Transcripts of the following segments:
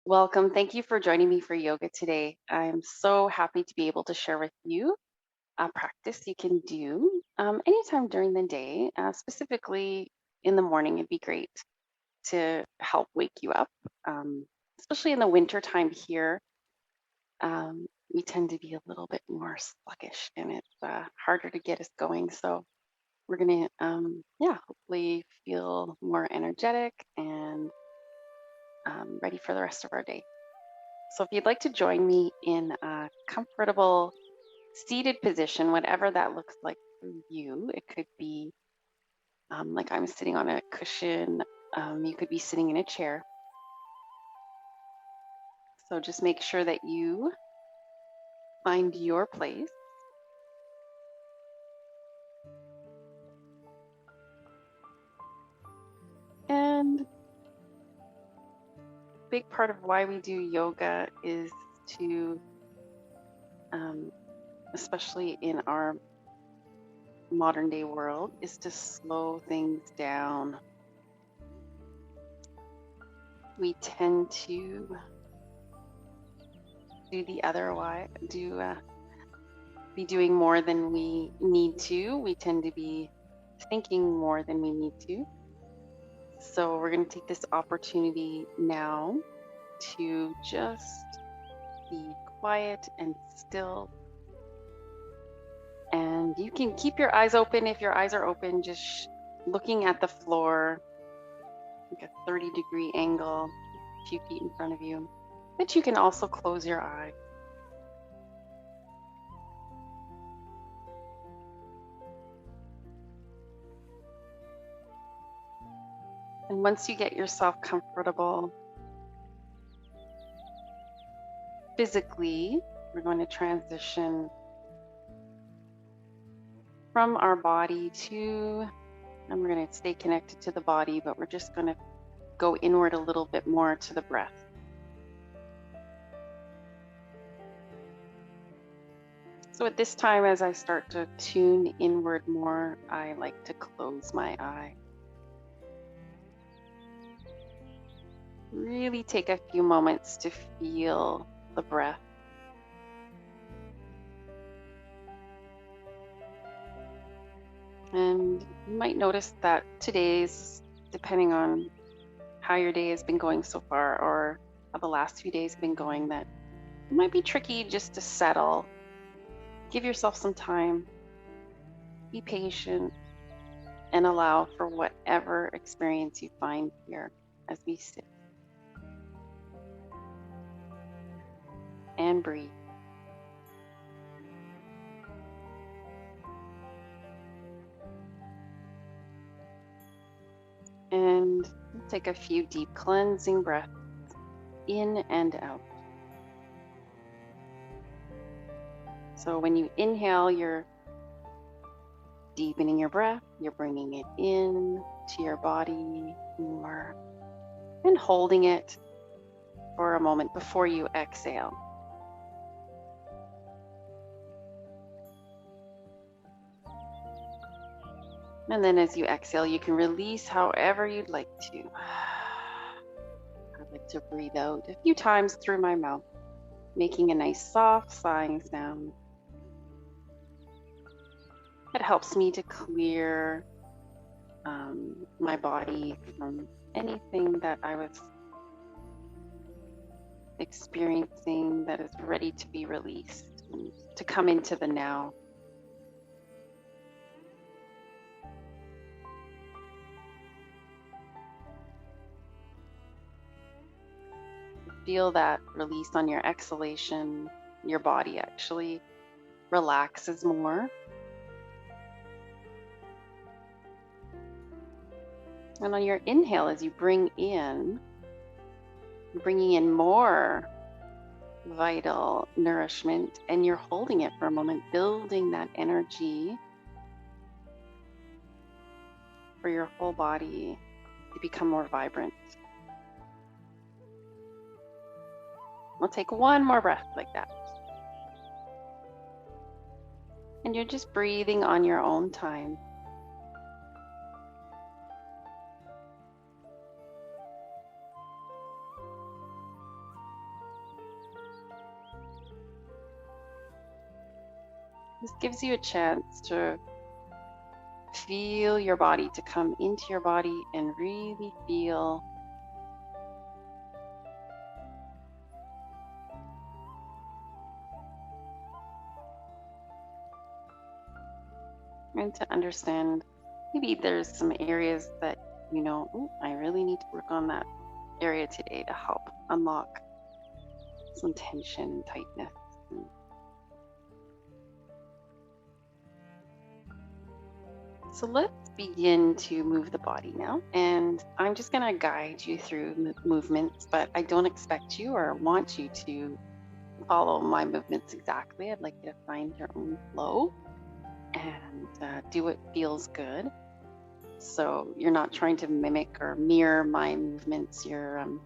Welcome. Thank you for joining me for yoga today. I'm so happy to be able to share with you a practice you can do anytime during the day. Specifically in the morning, it'd be great to help wake you up, especially in the winter time here. We tend to be a little bit more sluggish and it's harder to get us going. So we're going to, hopefully feel more energetic and ready for the rest of our day. So if you'd like to join me in a comfortable seated position, whatever that looks like for you, it could be like I'm sitting on a cushion. You could be sitting in a chair. So just make sure that you find your place. And a big part of why we do yoga is to, um, especially in our modern day world, is to slow things down. We tend to do the other way, be doing more than we need to. We tend to be thinking more than we need to. So we're going to take this opportunity now to just be quiet and still. And you can keep your eyes open. If your eyes are open, just looking at the floor, like a 30-degree angle, a few feet in front of you. But you can also close your eyes. And once you get yourself comfortable physically, we're going to transition from our body to, and we're going to stay connected to the body, but we're just going to go inward a little bit more to the breath. So at this time, as I start to tune inward more, I like to close my eye. Really take a few moments to feel the breath. And you might notice that today's, depending on how your day has been going so far or how the last few days have been going, that it might be tricky just to settle. Give yourself some time, be patient, and allow for whatever experience you find here as we sit and breathe. And take a few deep cleansing breaths in and out. So when you inhale, you're deepening your breath, you're bringing it in to your body more and holding it for a moment before you exhale. And then as you exhale, you can release however you'd like to. I like to breathe out a few times through my mouth, making a nice soft sighing sound. It helps me to clear my body from anything that I was experiencing that is ready to be released and to come into the now. Feel that release on your exhalation. Your body actually relaxes more. And on your inhale, as you bring in, bringing in more vital nourishment, and you're holding it for a moment, building that energy for your whole body to become more vibrant. We'll take one more breath like that. And you're just breathing on your own time. This gives you a chance to feel your body, to come into your body and really feel and to understand. Maybe there's some areas that you know, "Ooh, I really need to work on that area today to help unlock some tension and tightness." So let's begin to move the body now. And I'm just going to guide you through movements, but I don't expect you or want you to follow my movements exactly. I'd like you to find your own flow and do what feels good. So you're not trying to mimic or mirror my movements. You're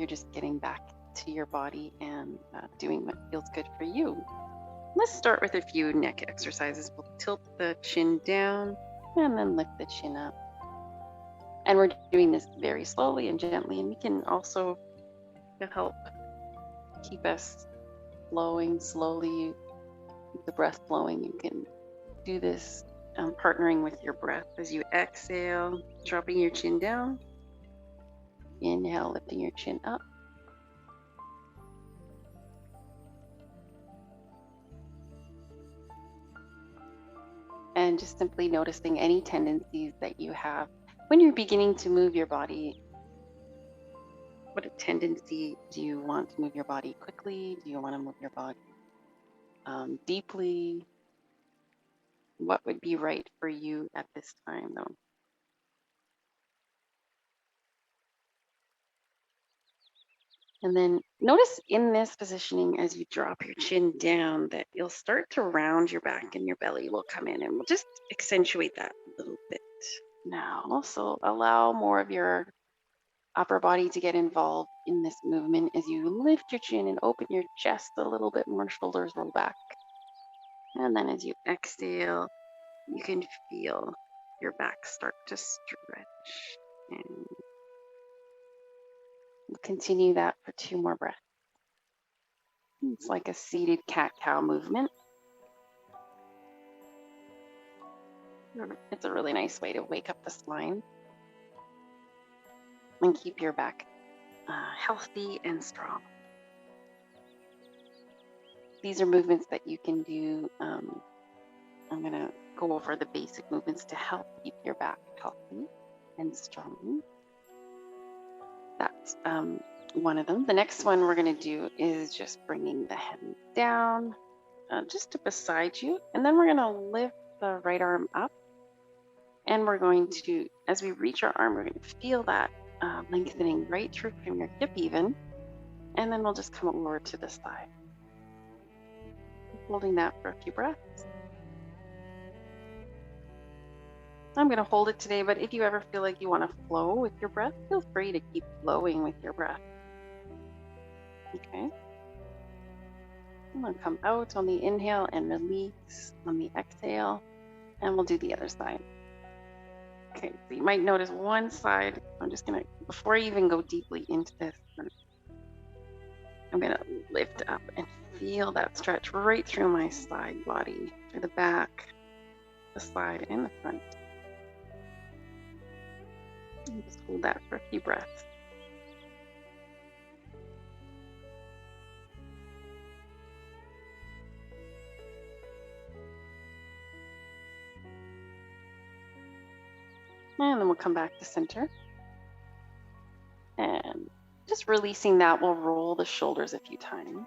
just getting back to your body and doing what feels good for you. Let's start with a few neck exercises. We'll tilt the chin down and then lift the chin up. And we're doing this very slowly and gently. And we can also, to help keep us flowing slowly, keep the breath flowing, you can do this partnering with your breath as you exhale, dropping your chin down. Inhale, lifting your chin up. And just simply noticing any tendencies that you have when you're beginning to move your body. What tendency do you want to move your body quickly? Do you want to move your body deeply? What would be right for you at this time, though? And then notice in this positioning, as you drop your chin down, that you'll start to round your back and your belly will come in, and we'll just accentuate that a little bit now. So allow more of your upper body to get involved in this movement as you lift your chin and open your chest a little bit more, shoulders roll back. And then as you exhale, you can feel your back start to stretch. And we'll continue that for 2 more breaths. It's like a seated cat-cow movement. It's a really nice way to wake up the spine and keep your back healthy and strong. These are movements that you can do. I'm going to go over the basic movements to help keep your back healthy and strong. That's one of them. The next one we're going to do is just bringing the hands down just to beside you. And then we're going to lift the right arm up. And we're going to, as we reach our arm, we're going to feel that lengthening right through from your hip even. And then we'll just come over to the side. Holding that for a few breaths. I'm going to hold it today, but if you ever feel like you want to flow with your breath, feel free to keep flowing with your breath. Okay. I'm going to come out on the inhale and release on the exhale. And we'll do the other side. Okay, so you might notice one side. I'm just going to, before I even go deeply into this, I'm going to lift up and feel that stretch right through my side body, through the back, the side, and the front. And just hold that for a few breaths. And then we'll come back to center. And just releasing that, we'll roll the shoulders a few times.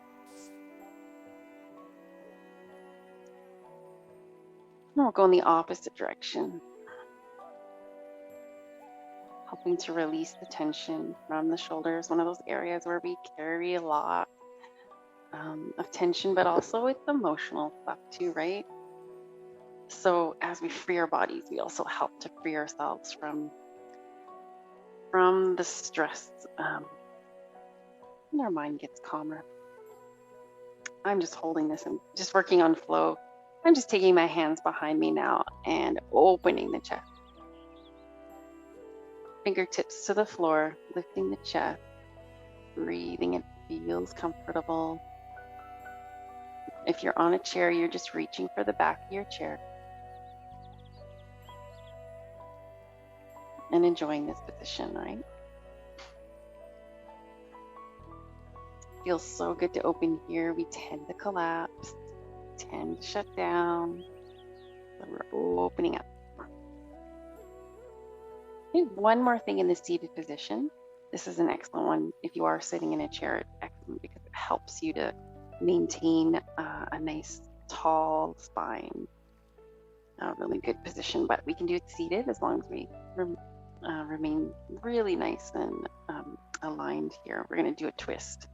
And we'll go in the opposite direction, helping to release the tension from the shoulders, one of those areas where we carry a lot of tension, but also it's emotional stuff too, right? So as we free our bodies, we also help to free ourselves from the stress, and our mind gets calmer. I'm just holding this and just working on flow. I'm just taking my hands behind me now and opening the chest. Fingertips to the floor, lifting the chest, breathing. It feels comfortable. If you're on a chair, you're just reaching for the back of your chair and enjoying this position, right? Feels so good to open here. We tend to collapse, tend to shut down, but we're opening up. Okay, one more thing in the seated position. This is an excellent one. If you are sitting in a chair, it's excellent because it helps you to maintain a nice tall spine. A really good position, but we can do it seated as long as we remain really nice and aligned here. We're going to do a twist.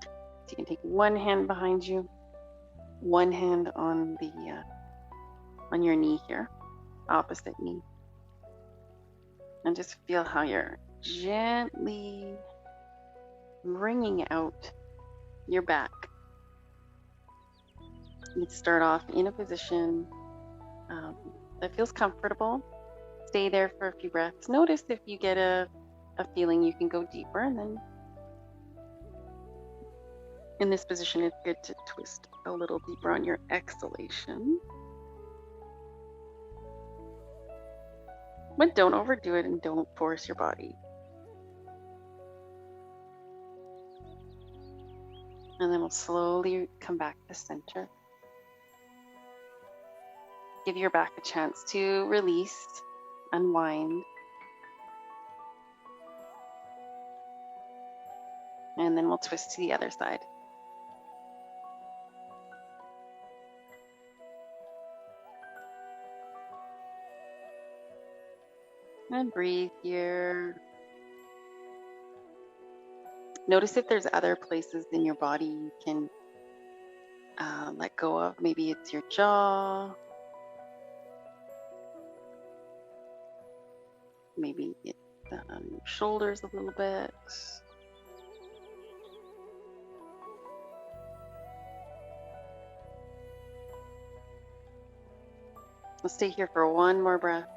So you can take one hand behind you, one hand on the on your knee here, opposite knee, and just feel how you're gently bringing out your back. You'd start off in a position that feels comfortable. Stay there for a few breaths. Notice if you get a feeling you can go deeper, and then in this position it's good to twist a little deeper on your exhalation. But don't overdo it and don't force your body. And then we'll slowly come back to center. Give your back a chance to release, unwind. And then we'll twist to the other side. And breathe here. Notice if there's other places in your body you can let go of. Maybe it's your jaw. Maybe it's your shoulders a little bit. We'll stay here for one more breath.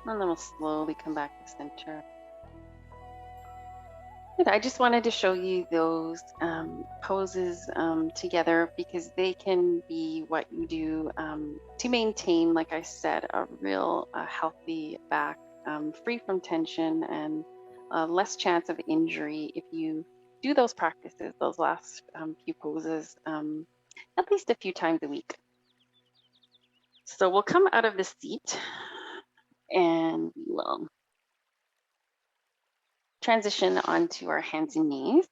And then we'll slowly come back to center. Good. I just wanted to show you those poses together because they can be what you do to maintain, like I said, a real healthy back, free from tension and less chance of injury if you do those practices, those last few poses, at least a few times a week. So we'll come out of the seat and we will transition onto our hands and knees.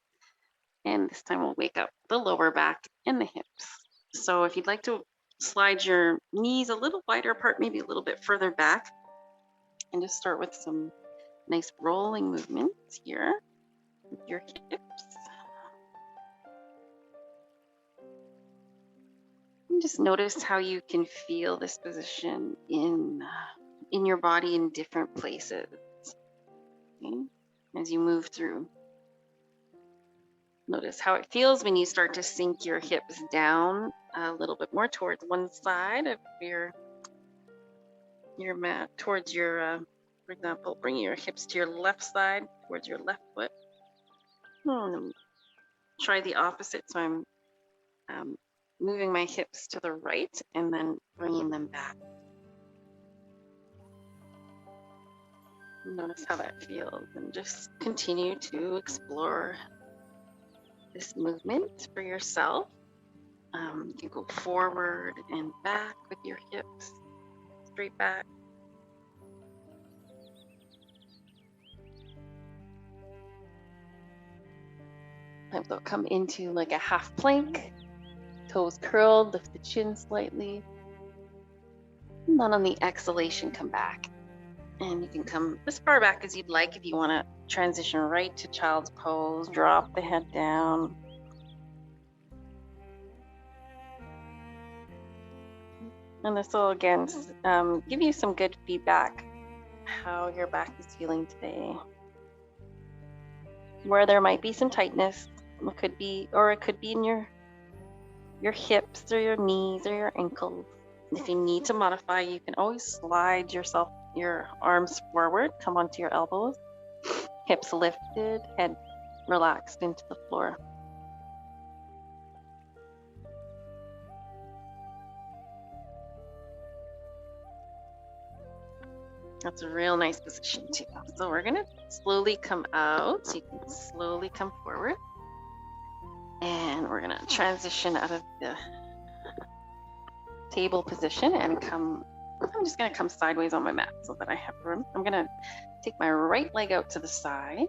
And this time we'll wake up the lower back and the hips. So if you'd like to slide your knees a little wider apart, maybe a little bit further back, and just start with some nice rolling movements here with your hips. And just notice how you can feel this position in your body in different places. Okay? As you move through. Notice how it feels when you start to sink your hips down a little bit more towards one side of your mat, towards your, for example, bringing your hips to your left side, towards your left foot. Try the opposite. So I'm moving my hips to the right and then bringing them back. Notice how that feels and just continue to explore this movement for yourself. You can go forward and back with your hips, straight back. Sometimes they'll come into like a half plank, toes curled, lift the chin slightly. And then on the exhalation, come back. And you can come as far back as you'd like if you want to transition right to child's pose. Drop the head down. And this will, again, give you some good feedback how your back is feeling today. Where there might be some tightness, it could be in your hips or your knees or your ankles. If you need to modify, you can always slide your arms forward, come onto your elbows. Hips lifted, head relaxed into the floor. That's a real nice position too. So we're gonna slowly come out. So you can slowly come forward. And we're gonna transition out of the table position and come, I'm just gonna come sideways on my mat so that I have room. I'm gonna take my right leg out to the side.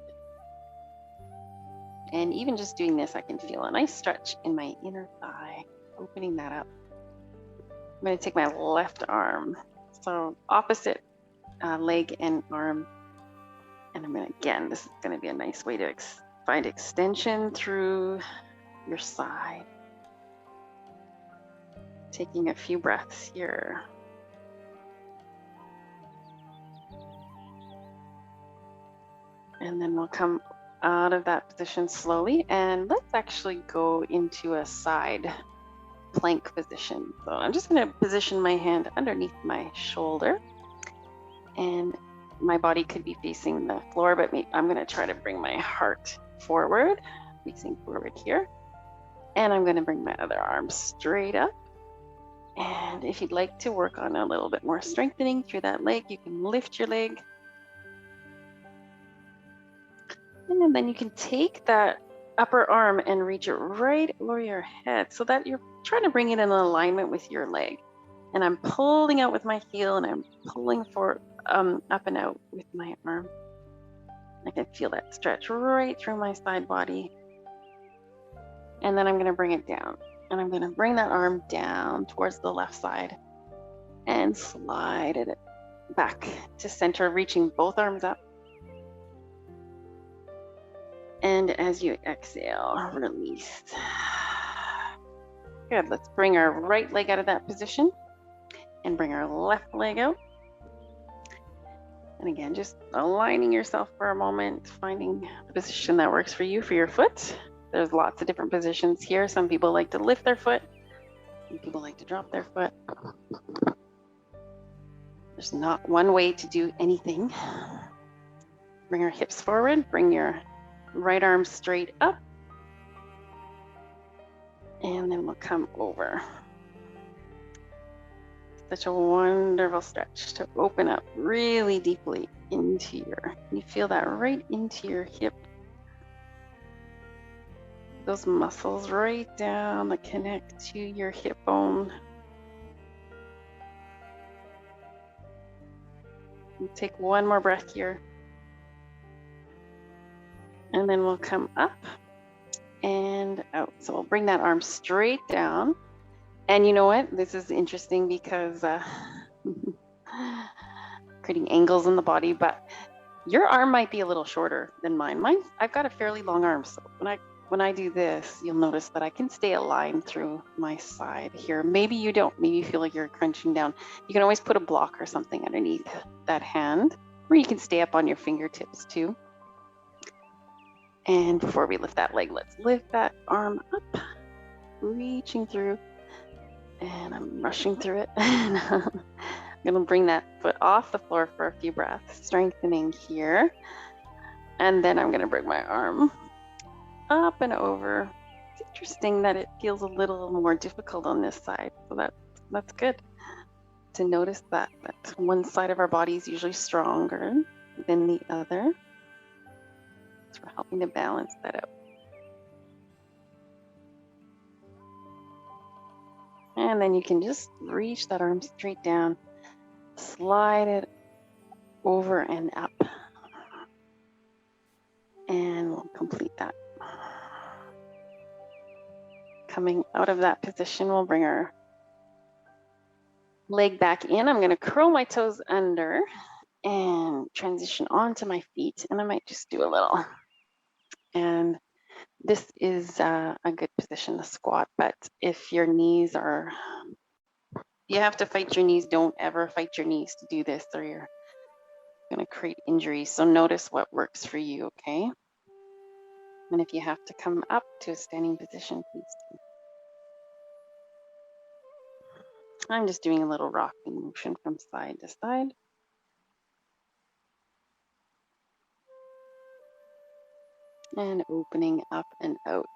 And even just doing this, I can feel a nice stretch in my inner thigh, opening that up. I'm gonna take my left arm, so opposite leg and arm. And I'm gonna, again, this is gonna be a nice way to find extension through your side. Taking a few breaths here. And then we'll come out of that position slowly, and let's actually go into a side plank position. So I'm just going to position my hand underneath my shoulder, and my body could be facing the floor, but I'm going to try to bring my heart forward, facing forward here. And I'm going to bring my other arm straight up. And if you'd like to work on a little bit more strengthening through that leg, you can lift your leg. And then you can take that upper arm and reach it right over your head so that you're trying to bring it in alignment with your leg. And I'm pulling out with my heel, and I'm pulling forward, up and out with my arm. I can feel that stretch right through my side body. And then I'm going to bring it down. And I'm going to bring that arm down towards the left side and slide it back to center, reaching both arms up. And as you exhale, release. Good. Let's bring our right leg out of that position and bring our left leg out. And again, just aligning yourself for a moment, finding the position that works for you for your foot. There's lots of different positions here. Some people like to lift their foot. Some people like to drop their foot. There's not one way to do anything. Bring our hips forward, bring your right arm straight up, and then we'll come over. Such a wonderful stretch to open up really deeply into you feel that right into your hip. Those muscles right down that connect to your hip bone. We'll take one more breath here. And then we'll come up and out. So we'll bring that arm straight down. And you know what? This is interesting because creating angles in the body, but your arm might be a little shorter than mine. I've got a fairly long arm, so when I do this, you'll notice that I can stay aligned through my side here. Maybe you don't. Maybe you feel like you're crunching down. You can always put a block or something underneath that hand, or you can stay up on your fingertips too. And before we lift that leg, let's lift that arm up, reaching through. And I'm rushing through it. I'm gonna bring that foot off the floor for a few breaths, strengthening here. And then I'm gonna bring my arm up and over. It's interesting that it feels a little more difficult on this side. So that's good to notice that one side of our body is usually stronger than the other. So we're helping to balance that out. And then you can just reach that arm straight down, slide it over and up. And we'll complete that. Coming out of that position, we'll bring our leg back in. I'm going to curl my toes under and transition onto my feet. And I might just do a little. And this is a good position to squat, but if your knees are, you have to fight your knees. Don't ever fight your knees to do this, or you're going to create injuries. So notice what works for you, okay? And if you have to come up to a standing position, please do. I'm just doing a little rocking motion from side to side. And opening up and out.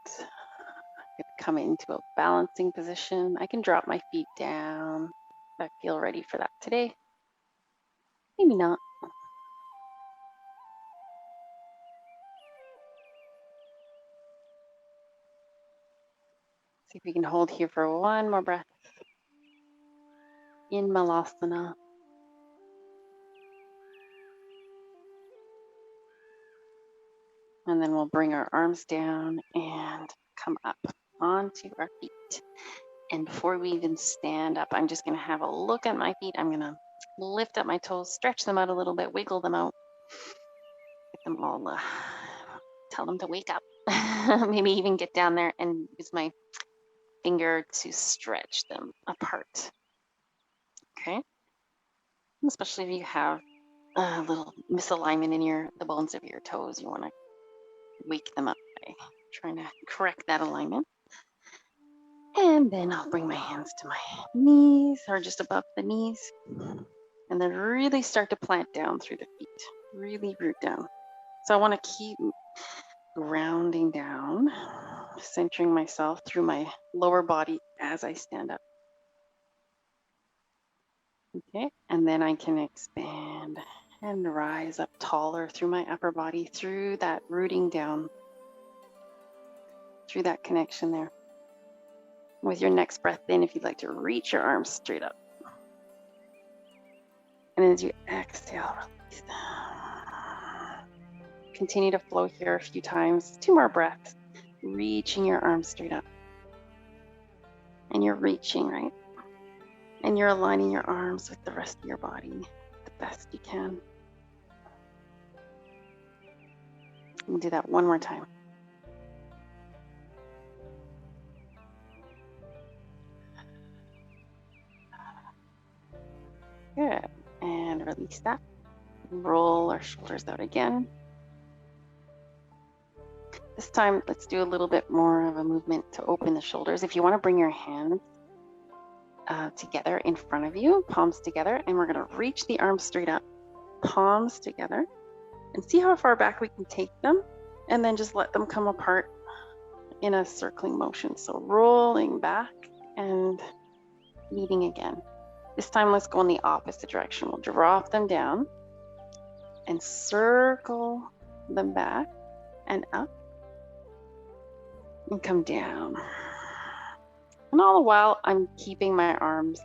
Come into a balancing position. I can drop my feet down if I feel ready for that today. Maybe not. See if we can hold here for one more breath. In Malasana. And then we'll bring our arms down and come up onto our feet. And before we even stand up, I'm just going to have a look at my feet. I'm going to lift up my toes, stretch them out a little bit, wiggle them out, get them all, tell them to wake up. Maybe even get down there and use my finger to stretch them apart. Okay. Especially if you have a little misalignment in the bones of your toes, you want to wake them up by trying to correct that alignment. And then I'll bring my hands to my knees or just above the knees. And then really start to plant down through the feet, really root down. So I want to keep grounding down, centering myself through my lower body as I stand up. Okay, and then I can expand and rise up taller through my upper body, through that rooting down, through that connection there. With your next breath in, if you'd like to reach your arms straight up. And as you exhale, release. Continue to flow here a few times. 2 more breaths, reaching your arms straight up. And you're reaching, right? And you're aligning your arms with the rest of your body the best you can. We'll do that one more time. Good. And release that. Roll our shoulders out again. This time, let's do a little bit more of a movement to open the shoulders. If you want to bring your hands together in front of you, palms together, and we're going to reach the arms straight up, palms together, and see how far back we can take them, and then just let them come apart in a circling motion. So rolling back and meeting again. This time, let's go in the opposite direction. We'll drop them down and circle them back and up and come down. And all the while, I'm keeping my arms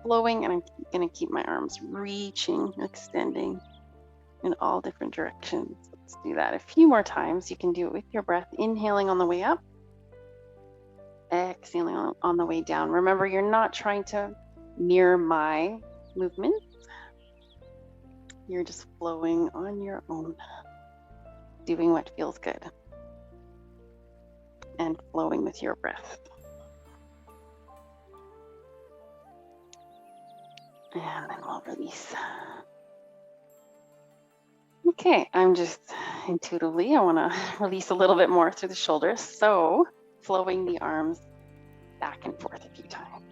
flowing, and I'm going to keep my arms reaching, extending in all different directions. Let's do that a few more times. You can do it with your breath, inhaling on the way up, exhaling on the way down. Remember, you're not trying to mirror my movement. You're just flowing on your own, doing what feels good, and flowing with your breath. And then we'll release. Okay, I'm just intuitively, I want to release a little bit more through the shoulders. So flowing the arms back and forth a few times.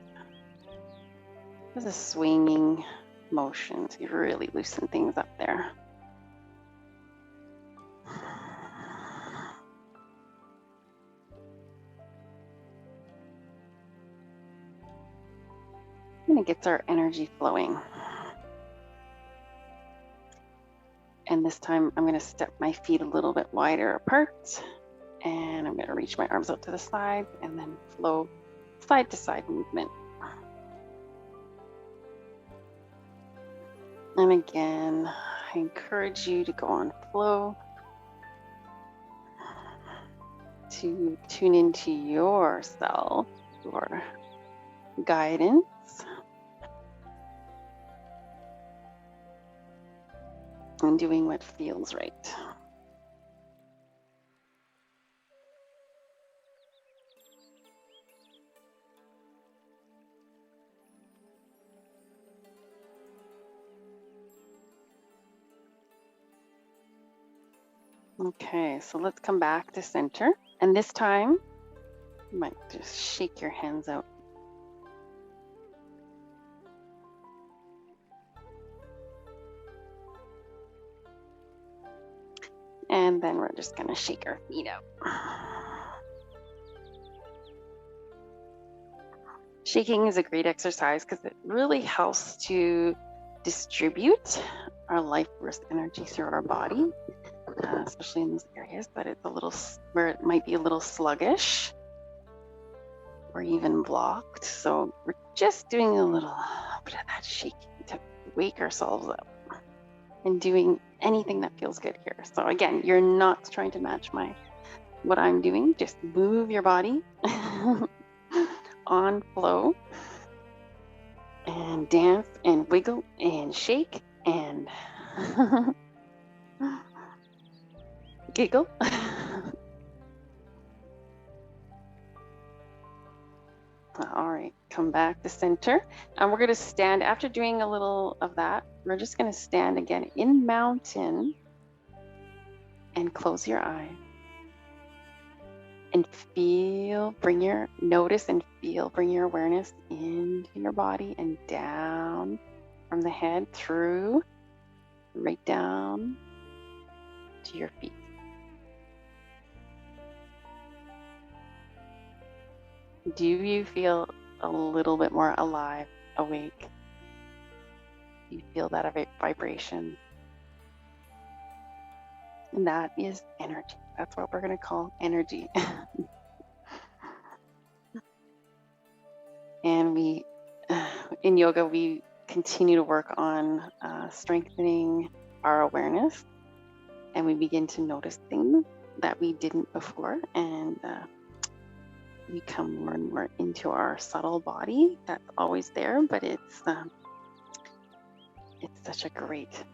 There's a swinging motion to really loosen things up there. And it gets our energy flowing. And this time I'm going to step my feet a little bit wider apart, and I'm going to reach my arms out to the side and then flow side to side movement. And again, I encourage you to go on flow, to tune into yourself, your guidance. And doing what feels right. Okay, so let's come back to center. And this time, you might just shake your hands out. And then we're just gonna shake our feet out. Shaking is a great exercise because it really helps to distribute our life force energy through our body, especially in those areas that it's a little, where it might be a little sluggish or even blocked. So we're just doing a little bit of that shaking to wake ourselves up and doing anything that feels good here. So again, you're not trying to match what I'm doing. Just move your body on flow and dance and wiggle and shake and giggle. All right, come back to center. And we're going to stand after doing a little of that. We're just going to stand again in mountain and close your eyes. And feel, bring your awareness into your body and down from the head through, right down to your feet. Do you feel a little bit more alive, awake? Do you feel that vibration? And that is energy. That's what we're going to call energy. And we, in yoga, we continue to work on strengthening our awareness, and we begin to notice things that we didn't before, and we come more and more into our subtle body that's always there, but it's such a great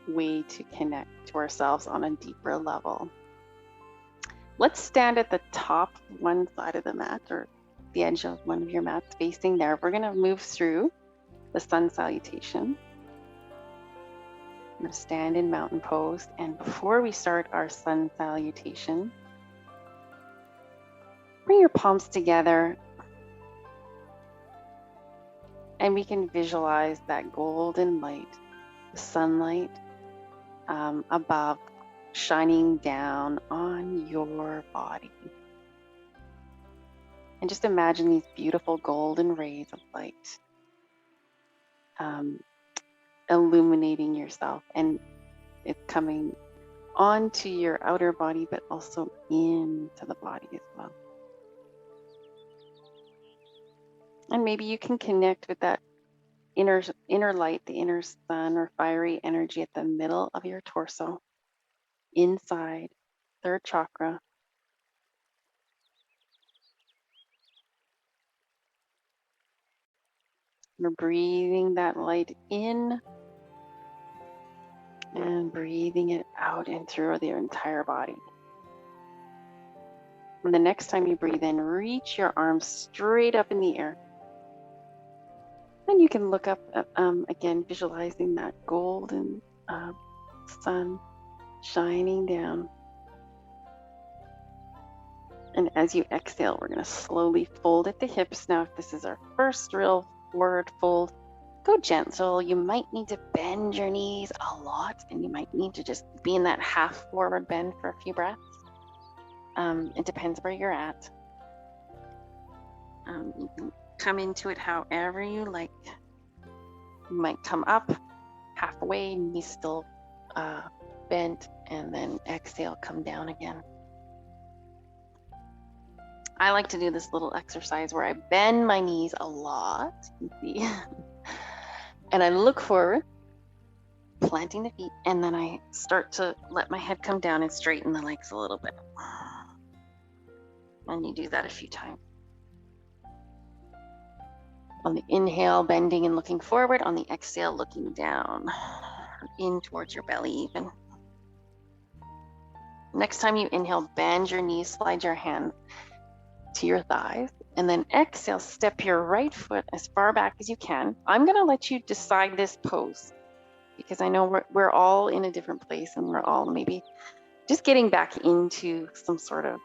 way to connect to ourselves on a deeper level. Let's stand at the top one side of the mat, or the edge of one of your mats facing there. We're going to move through the sun salutation. I'm going to stand in mountain pose, and before we start our sun salutation, bring your palms together and we can visualize that golden light, the sunlight above, shining down on your body. And just imagine these beautiful golden rays of light illuminating yourself, and it's coming onto your outer body, but also into the body as well. And maybe you can connect with that inner light, the inner sun or fiery energy at the middle of your torso, inside third chakra. We're breathing that light in and breathing it out and through the entire body. And the next time you breathe in, reach your arms straight up in the air. And you can look up, again, visualizing that golden sun shining down. And as you exhale, we're going to slowly fold at the hips. Now, if this is our first real forward fold, go gentle. You might need to bend your knees a lot, and you might need to just be in that half forward bend for a few breaths. It depends where you're at. You can come into it however you like. You might come up halfway, knees still bent, and then exhale, come down again. I like to do this little exercise where I bend my knees a lot, you can see, and I look forward, planting the feet, and then I start to let my head come down and straighten the legs a little bit. And you do that a few times. On the inhale, bending and looking forward. On the exhale, looking down, in towards your belly even. Next time you inhale, bend your knees, slide your hands to your thighs, and then exhale, step your right foot as far back as you can. I'm going to let you decide this pose because I know we're all in a different place, and we're all maybe just getting back into some sort of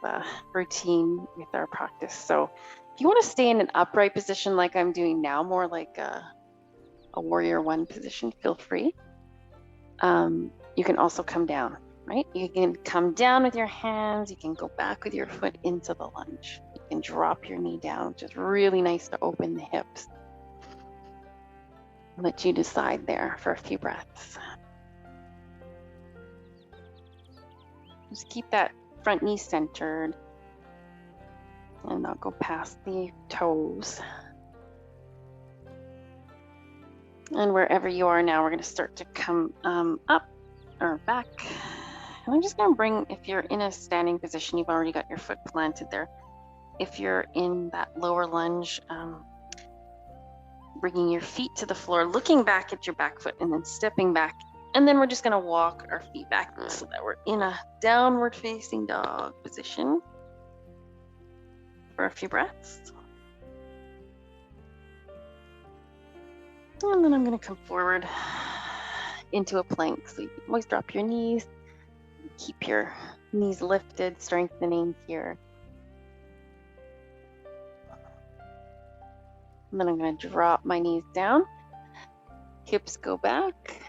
routine with our practice. So if you want to stay in an upright position like I'm doing now, more like a warrior one position, feel free. You can also come down right? You can come down with your hands. You can go back with your foot into the lunge. You can drop your knee down, which is really nice to open the hips. Let you decide there for a few breaths. Just keep that front knee centered and not go past the toes. And wherever you are now, we're going to start to come up or back. And I'm just going to bring, if you're in a standing position, you've already got your foot planted there. If you're in that lower lunge, bringing your feet to the floor, looking back at your back foot and then stepping back. And then we're just going to walk our feet back so that we're in a downward facing dog position for a few breaths. And then I'm going to come forward into a plank. So you can always drop your knees, keep your knees lifted, strengthening here. And then I'm going to drop my knees down, hips go back.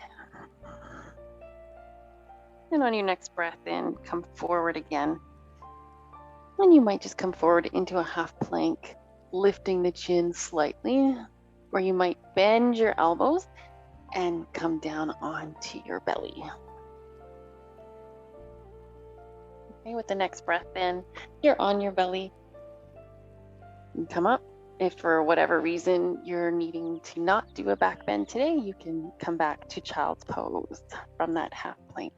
And on your next breath in, come forward again. And you might just come forward into a half plank, lifting the chin slightly, or you might bend your elbows and come down onto your belly. Okay, with the next breath in, you're on your belly. And come up. If for whatever reason you're needing to not do a back bend today, you can come back to child's pose from that half plank.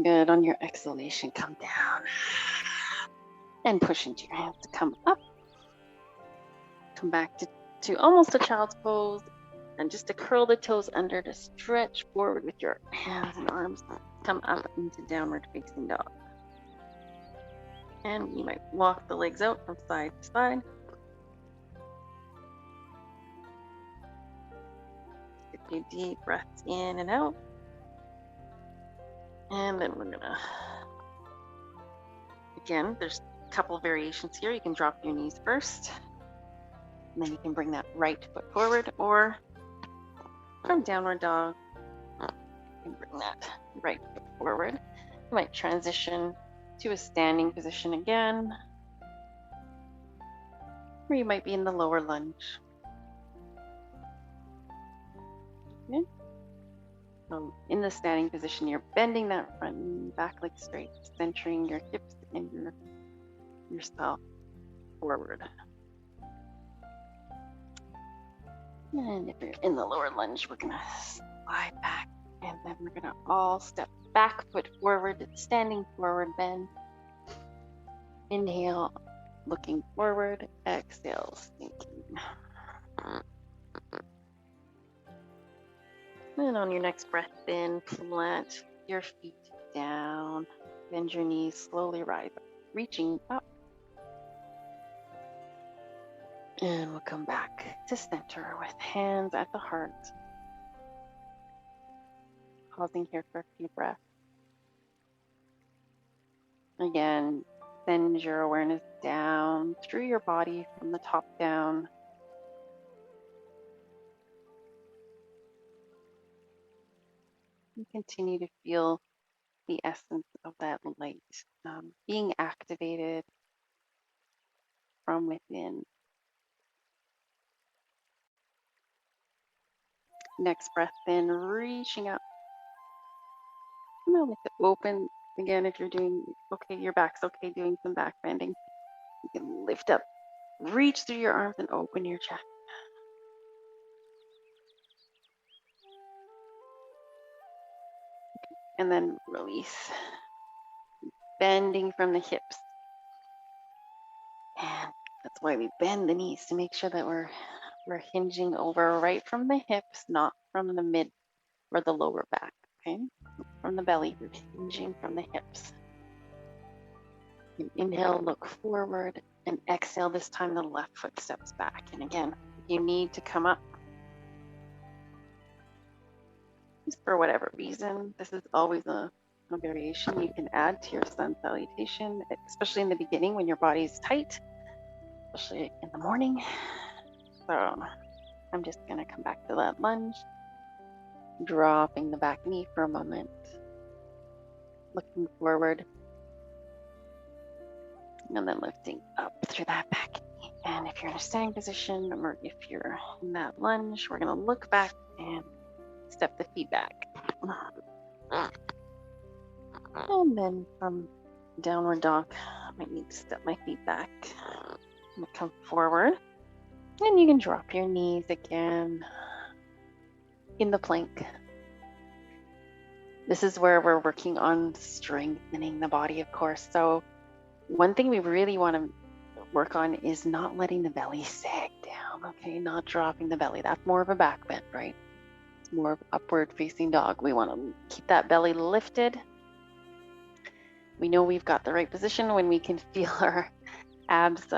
Good. On your exhalation, come down and push into your hands to come up. Come back to almost a child's pose, and just to curl the toes under, to stretch forward with your hands and arms. Come up into downward facing dog. And you might walk the legs out from side to side. Take a few deep breaths in and out. And then we're gonna, again, there's a couple of variations here. You can drop your knees first, and then you can bring that right foot forward, or from downward dog, you can bring that right foot forward. You might transition to a standing position again, or you might be in the lower lunge. Okay. So in the standing position, you're bending that front knee, back leg straight, centering your hips and yourself forward. And if you're in the lower lunge, we're gonna slide back, and then we're gonna all step back foot forward, standing forward bend. Inhale, looking forward. Exhale, sinking. And on your next breath in, plant your feet down. Bend your knees, slowly rise up, reaching up. And we'll come back to center with hands at the heart. Pausing here for a few breaths. Again, send your awareness down through your body from the top down. And continue to feel the essence of that light being activated from within. Next breath in, reaching up. With it open again. If you're doing okay, your back's okay, doing some back bending, you can lift up, reach through your arms and open your chest. And then release, bending from the hips. And that's why we bend the knees, to make sure that we're hinging over right from the hips, not from the mid or the lower back. Okay, from the belly, we're hinging from the hips. And inhale, look forward, and exhale. This time the left foot steps back. And again, if you need to come up, just for whatever reason, this is always a variation you can add to your sun salutation, especially in the beginning when your body is tight, especially in the morning. So I'm just gonna come back to that lunge. Dropping the back knee for a moment. Looking forward. And then lifting up through that back knee. And if you're in a standing position or if you're in that lunge, we're going to look back and step the feet back. And then from downward dog, I might need to step my feet back. I'm going to come forward. And you can drop your knees again in the plank. This is where we're working on strengthening the body, of course. So one thing we really want to work on is not letting the belly sag down, okay? Not dropping the belly. That's more of a back bend, right? It's more of upward facing dog. We want to keep that belly lifted. We know we've got the right position when we can feel our abs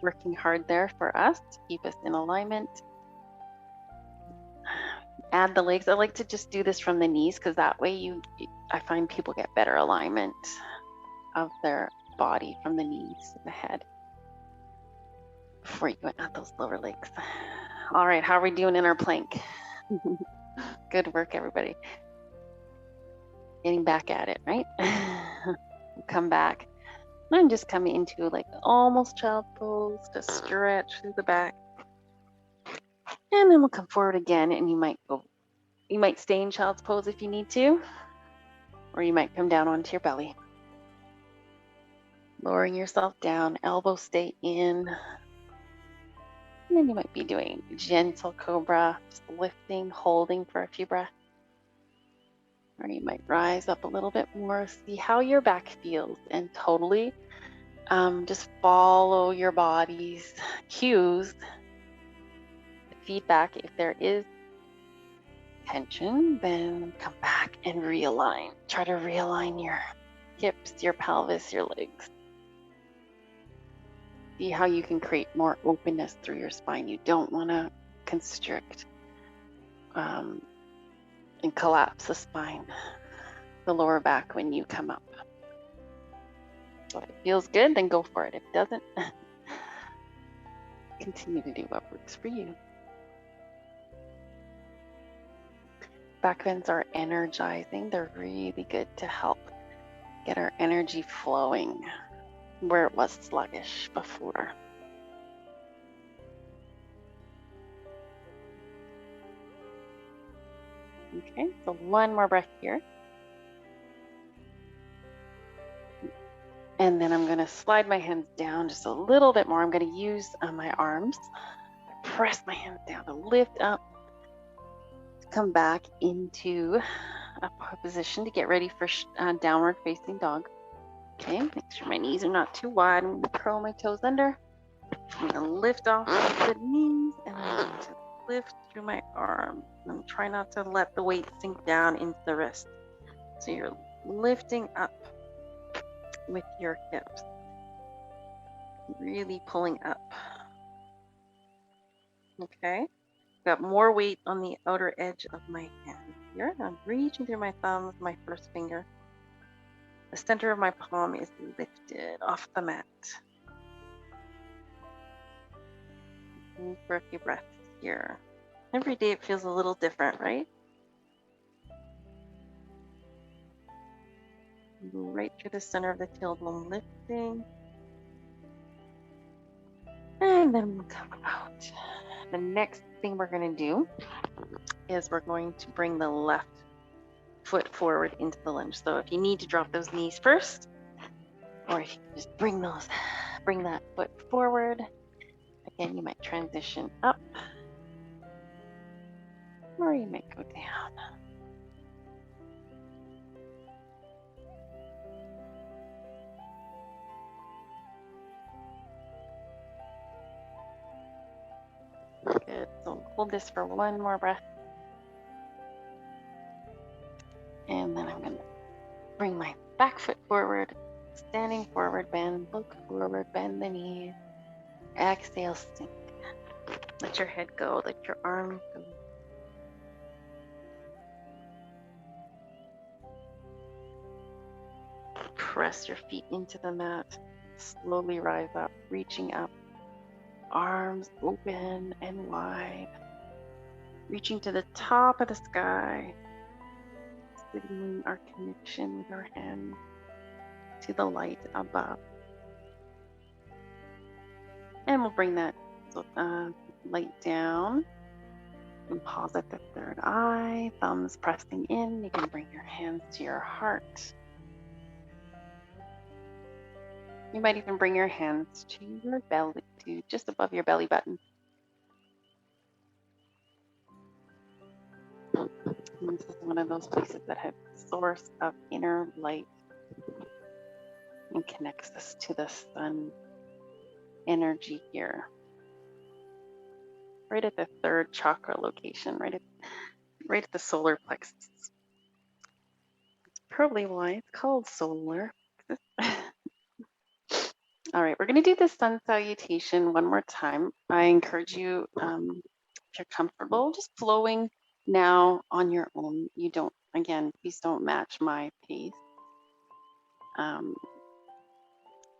working hard there for us to keep us in alignment. Add the legs. I like to just do this from the knees because that way I find people get better alignment of their body from the knees to the head before you add those lower legs. All right, how are we doing in our plank? Good work, everybody. Getting back at it, right? Come back. I'm just coming into like almost child pose to stretch through the back. And then we'll come forward again, and you might stay in child's pose if you need to, or you might come down onto your belly. Lowering yourself down, elbows stay in. And then you might be doing gentle cobra, just lifting, holding for a few breaths. Or you might rise up a little bit more, see how your back feels, and totally just follow your body's cues, feedback. If there is tension, then come back and realign. Try to realign your hips, your pelvis, your legs. See how you can create more openness through your spine. You don't want to constrict and collapse the spine, the lower back when you come up. So if it feels good, then go for it. If it doesn't, continue to do what works for you. Back bends are energizing. They're really good to help get our energy flowing where it was sluggish before. Okay, so one more breath here. And then I'm going to slide my hands down just a little bit more. I'm going to use my arms. Press my hands down to lift up. Come back into a position to get ready for downward facing dog. Okay, make sure my knees are not too wide. I'm going to curl my toes under. I'm going to lift off the knees and then I'm going to lift through my arm. And try not to let the weight sink down into the wrist. So you're lifting up with your hips, really pulling up. Okay, got more weight on the outer edge of my hand here. I'm reaching through my thumb with my first finger. The center of my palm is lifted off the mat. Move for a few breaths here. Every day it feels a little different, right? Right through the center of the tailbone, lifting. And then we'll come out. The next thing we're going to do is we're going to bring the left foot forward into the lunge. So if you need to drop those knees first, or if you can just bring that foot forward. Again, you might transition up, or you might go down. Good. So hold this for one more breath. And then I'm going to bring my back foot forward, standing forward, bend, look forward, bend the knees. Exhale, sink. Let your head go, let your arms go. Press your feet into the mat. Slowly rise up, reaching up. Arms open and wide. reaching to the top of the sky, signaling our connection with our hand to the light above. And we'll bring that light down and pause at the third eye, thumbs pressing in. You can bring your hands to your heart. You might even bring your hands to your belly, to just above your belly button. And this is one of those places that has a source of inner light and connects us to the sun energy here. Right at the third chakra location, right at the solar plexus. It's probably why it's called solar. All right, we're going to do the sun salutation one more time. I encourage you, if you're comfortable, just flowing now on your own. You don't, again, please don't match my pace.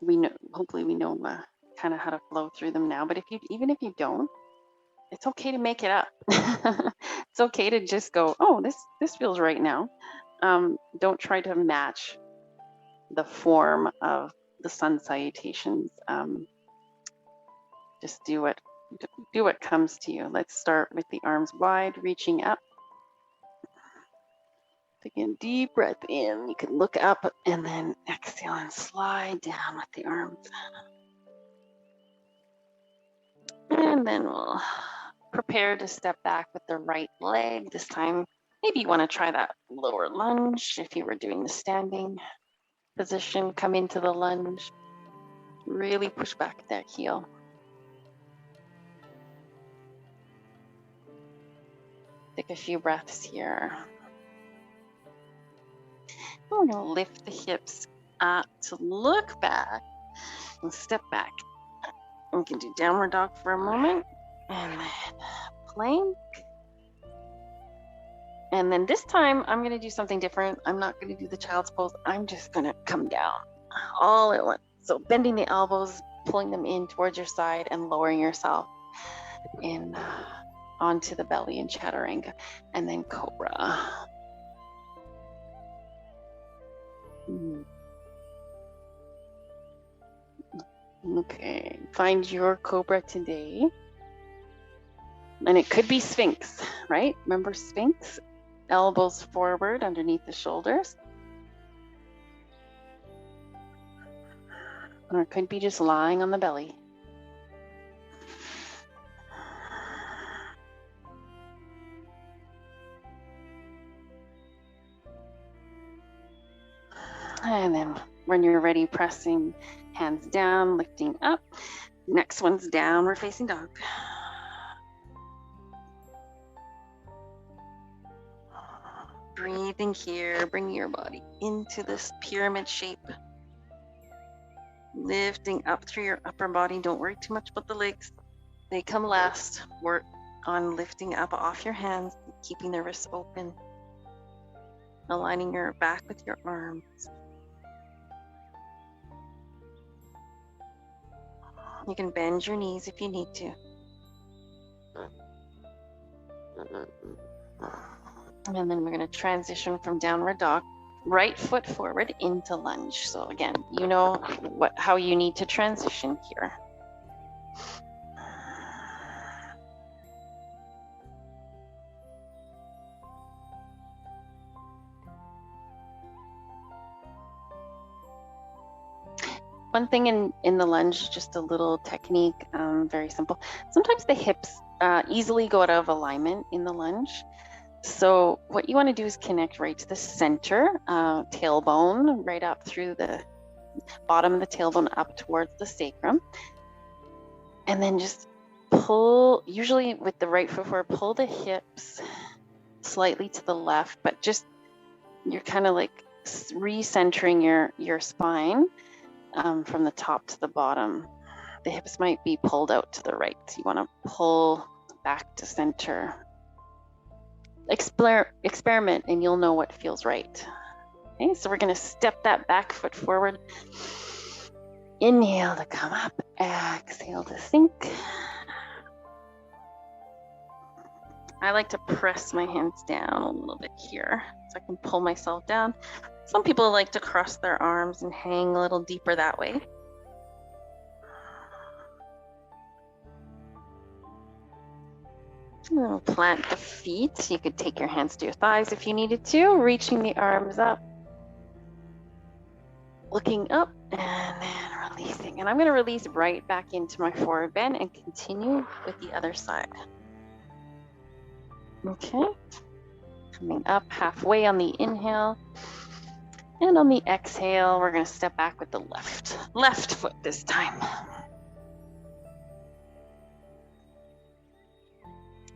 We know, hopefully we know kind of how to flow through them now, but even if you don't, it's okay to make it up. It's okay to just go, oh, this feels right now. Don't try to match the form of the sun salutations. Just do what comes to you. Let's start with the arms wide, reaching up. Taking a deep breath in. You can look up and then exhale and slide down with the arms. And then we'll prepare to step back with the right leg. This time, maybe you want to try that lower lunge. If you were doing the standing position, come into the lunge. Really push back that heel. Take a few breaths here. We're going to lift the hips up to look back and step back. We can do downward dog for a moment and then plank. And then this time I'm going to do something different. I'm not going to do the child's pose. I'm just going to come down all at once. So bending the elbows, pulling them in towards your side and lowering yourself in onto the belly in chaturanga, and then cobra. Okay, find your cobra today. And it could be Sphinx, right? Remember Sphinx? Elbows forward underneath the shoulders. Or it could be just lying on the belly. And then when you're ready, pressing hands down, lifting up. Next one's downward facing dog. Breathing here, bring your body into this pyramid shape. Lifting up through your upper body. Don't worry too much about the legs. They come last. Work on lifting up off your hands, keeping the wrists open. Aligning your back with your arms. You can bend your knees if you need to. And then we're going to transition from downward dog, right foot forward into lunge. So again, you know how you need to transition here. One thing in the lunge, just a little technique, very simple. Sometimes the hips easily go out of alignment in the lunge. So what you want to do is connect right to the center, tailbone, right up through the bottom of the tailbone up towards the sacrum. And then just pull, usually with the right foot forward, pull the hips slightly to the left, but just, you're kind of like recentering your spine. From the top to the bottom. The hips might be pulled out to the right. You want to pull back to center. Experiment and you'll know what feels right. Okay, so we're going to step that back foot forward. Inhale to come up. Exhale to sink. I like to press my hands down a little bit here so I can pull myself down. Some people like to cross their arms and hang a little deeper that way. And plant the feet. You could take your hands to your thighs if you needed to, reaching the arms up, looking up, and then releasing. And I'm going to release right back into my forward bend and continue with the other side. Okay. Coming up halfway on the inhale. And on the exhale, we're going to step back with the left foot this time.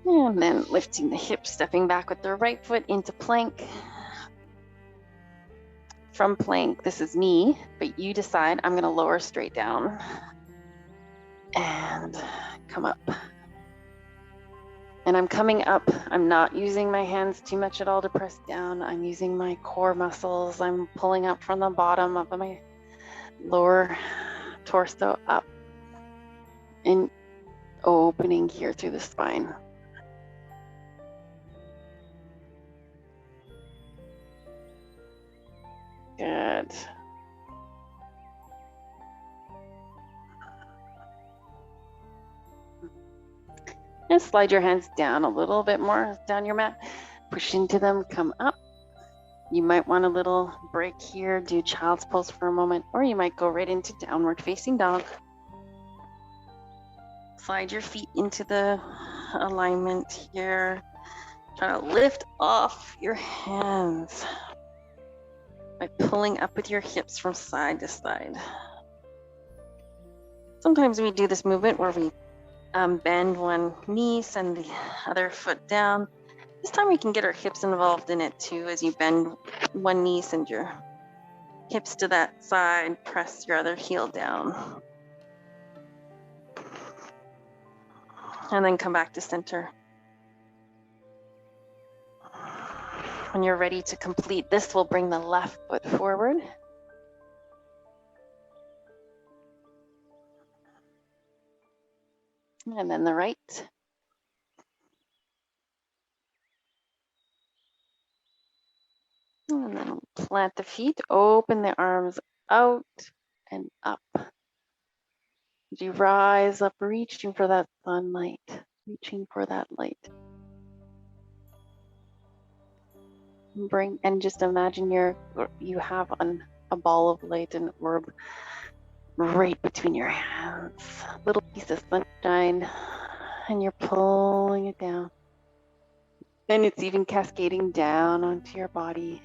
And then lifting the hips, stepping back with the right foot into plank. From plank, this is me, but you decide. I'm going to lower straight down and come up. And I'm coming up. I'm not using my hands too much at all to press down. I'm using my core muscles. I'm pulling up from the bottom of my lower torso up and opening here through the spine. Good. And slide your hands down a little bit more down your mat. Push into them, come up. You might want a little break here, do child's pose for a moment, or you might go right into downward facing dog. Slide your feet into the alignment here. Try to lift off your hands by pulling up with your hips from side to side. Sometimes we do this movement where we bend one knee, send the other foot down. This time we can get our hips involved in it too. As you bend one knee, send your hips to that side, press your other heel down. And then come back to center. When you're ready to complete this, we'll bring the left foot forward. And then the right. And then plant the feet, open the arms out and up. As you rise up, reaching for that sunlight, reaching for that light. Bring and just imagine you have a ball of light, an orb right between your hands, little piece of sunshine, and you're pulling it down. And it's even cascading down onto your body,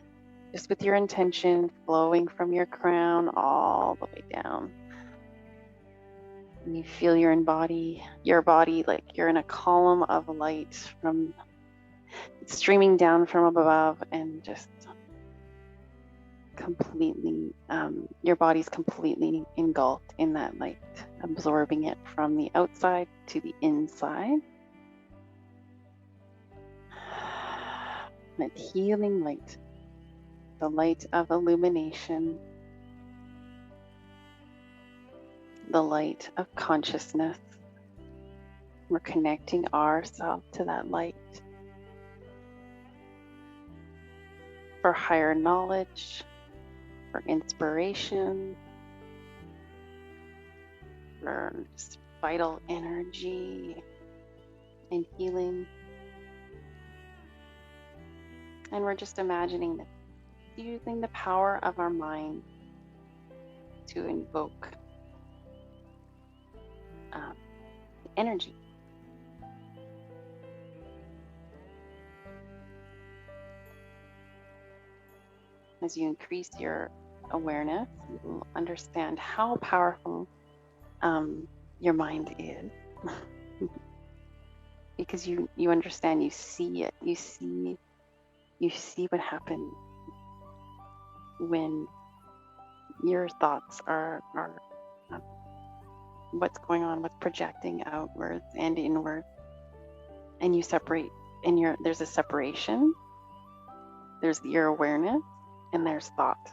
just with your intention flowing from your crown all the way down. And you feel your body like you're in a column of light from streaming down from above, and just completely, your body's completely engulfed in that light, absorbing it from the outside to the inside. That healing light, the light of illumination, the light of consciousness. We're connecting ourselves to that light for higher knowledge, for inspiration, for just vital energy and healing. And we're just imagining that, using the power of our mind to invoke energy. As you increase your awareness, you will understand how powerful your mind is. Because you understand, you see it, you see what happens when your thoughts are what's going on, what's projecting outwards and inward, and you separate. And there's a separation. There's your awareness, and there's thought,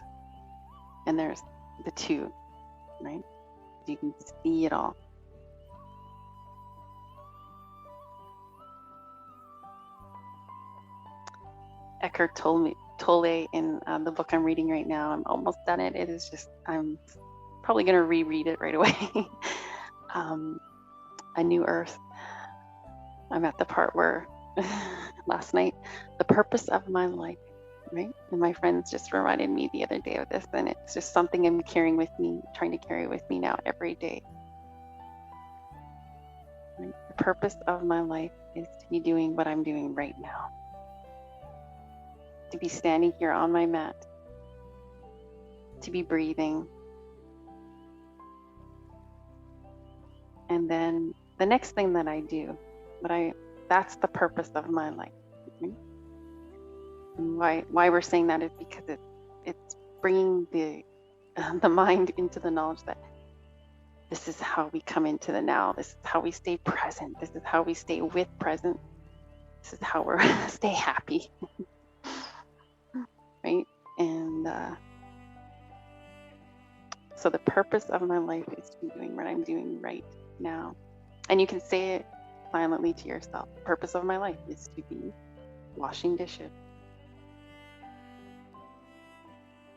and there's the two, right? You can see it all. Eckhart Tolle in the book I'm reading right now. I'm almost done it. It is just, I'm probably going to reread it right away. A New Earth. I'm at the part where last night, the purpose of my life, right? And my friends just reminded me the other day of this, and it's just something I'm carrying with me, trying to carry with me now every day. Right? The purpose of my life is to be doing what I'm doing right now. To be standing here on my mat, to be breathing. And then the next thing that I do, that's the purpose of my life. Okay? And why we're saying that is because it's bringing the mind into the knowledge that this is how we come into the now. This is how we stay present. This is how we stay with present. This is how we're stay happy, right? And so the purpose of my life is to be doing what I'm doing right now. And you can say it silently to yourself. The purpose of my life is to be washing dishes.